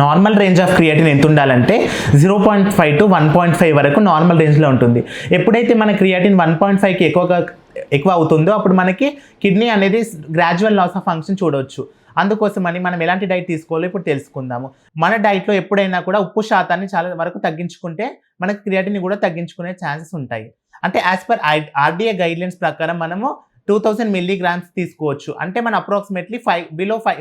Normal range of creatine ఎంత ఉండాలంటే 0.5 to 1.5 వరకు నార్మల్ రేంజ్లో ఉంటుంది. ఎప్పుడైతే మన క్రియాటిన్ 1.5కి ఎక్కువ అవుతుందో అప్పుడు మనకి కిడ్నీ అనేది గ్రాడ్యువల్ లాస్ ఆఫ్ ఫంక్షన్ చూడవచ్చు. అందుకోసమని మనం ఎలాంటి డైట్ తీసుకోవాలో ఇప్పుడు తెలుసుకుందాము. మన డైట్లో ఎప్పుడైనా కూడా ఉప్పు శాతాన్ని చాలా వరకు తగ్గించుకుంటే మనకి క్రియాటిన్ కూడా తగ్గించుకునే ఛాన్సెస్ ఉంటాయి. అంటే యాజ్ పర్ ఆర్డీఏ గైడ్లైన్స్ ప్రకారం మనము 2000 మిల్లీగ్రామ్స్ తీసుకోవచ్చు. అంటే మన approximately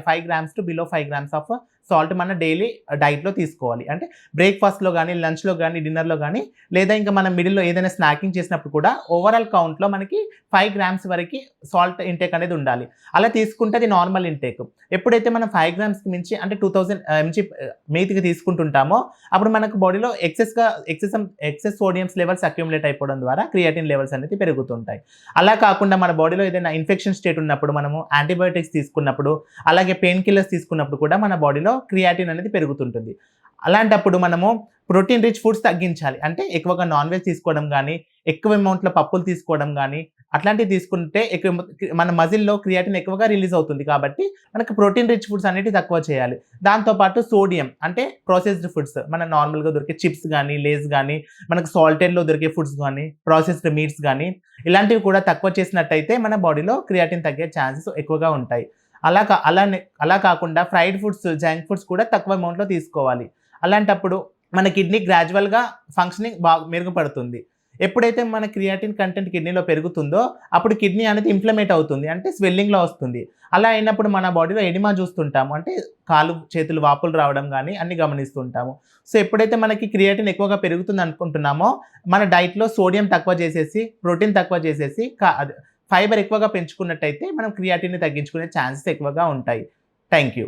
5 grams to below 5 grams of salt మన డైలీ డైట్లో తీసుకోవాలి. అంటే బ్రేక్ఫాస్ట్లో కానీ, లంచ్లో కానీ, డిన్నర్లో కానీ, లేదా ఇంకా మనం మిడిల్లో ఏదైనా స్నాకింగ్ చేసినప్పుడు కూడా ఓవరాల్ కౌంట్లో మనకి 5 grams వరకు సాల్ట్ ఇంటేక్ అనేది ఉండాలి. అలా తీసుకుంటే అది నార్మల్ ఇంటేక్. ఎప్పుడైతే మనం 5 gramsకి మించి అంటే 2000 mg మీతికి తీసుకుంటుంటామో అప్పుడు మనకు బాడీలో ఎక్సెస్ సోడియంస్ లెవెల్స్ అక్యుములేట్ అయిపోవడం ద్వారా క్రియాటిన్ లెవెల్స్ అనేది పెరుగుతుంటాయి. అలా కాకుండా మన బాడీలో ఏదైనా ఇన్ఫెక్షన్ స్టేట్ ఉన్నప్పుడు, మనము యాంటీబయోటిక్స్ తీసుకున్నప్పుడు, అలాగే పెయిన్ కిల్లర్స్ తీసుకున్నప్పుడు కూడా మన బాడీలో క్రియాటిన్ అనేది పెరుగుతుంటుంది. అలాంటప్పుడు మనము ప్రోటీన్ రిచ్ ఫుడ్స్ తగ్గించాలి. అంటే ఎక్కువగా నాన్ వెజ్ తీసుకోవడం కానీ, ఎక్కువ అమౌంట్‌లో పప్పులు తీసుకోవడం కానీ, అట్లాంటివి తీసుకుంటే మన మజిల్‌లో క్రియాటిన్ ఎక్కువగా రిలీజ్ అవుతుంది. కాబట్టి మనకు ప్రోటీన్ రిచ్ ఫుడ్స్ అనేటివి తక్కువ చేయాలి. దాంతోపాటు సోడియం అంటే ప్రాసెస్డ్ ఫుడ్స్, మన నార్మల్‌గా దొరికే చిప్స్ కానీ, లేస్ కానీ, మనకు సాల్టెడ్‌లో దొరికే ఫుడ్స్ కానీ, ప్రాసెస్డ్ మీట్స్ కానీ, ఇలాంటివి కూడా తక్కువ చేసినట్టయితే మన బాడీలో క్రియాటిన్ తగ్గే ఛాన్సెస్ ఎక్కువగా ఉంటాయి. అలా కాకుండా ఫ్రైడ్ ఫుడ్స్, జంక్ ఫుడ్స్ కూడా తక్కువ అమౌంట్‌లో తీసుకోవాలి. అలాంటప్పుడు మన కిడ్నీ గ్రాడ్యువల్‌గా ఫంక్షనింగ్ మెరుగుపడుతుంది. ఎప్పుడైతే మన క్రియాటిన్ కంటెంట్ కిడ్నీలో పెరుగుతుందో అప్పుడు కిడ్నీ అనేది ఇన్ఫ్లమేట్ అవుతుంది. అంటే స్వెల్లింగ్‌లో వస్తుంది. అలా అయినప్పుడు మన బాడీలో ఎడిమా చూస్తుంటాము. అంటే కాళ్ళు, చేతులు వాపులు రావడం గానీ అన్నీ గమనిస్తుంటాము. సో ఎప్పుడైతే మనకి క్రియాటిన్ ఎక్కువగా పెరుగుతుంది అనుకుంటున్నామో మన డైట్‌లో సోడియం తక్కువ చేసేసి, ప్రోటీన్ తక్కువ చేసేసి ఫైబర్ ఎక్కువగా పెంచుకున్నట్టయితే మనం క్రియాటిన్‌ని తగ్గించుకునే ఛాన్సెస్ ఎక్కువగా ఉంటాయి. Thank you.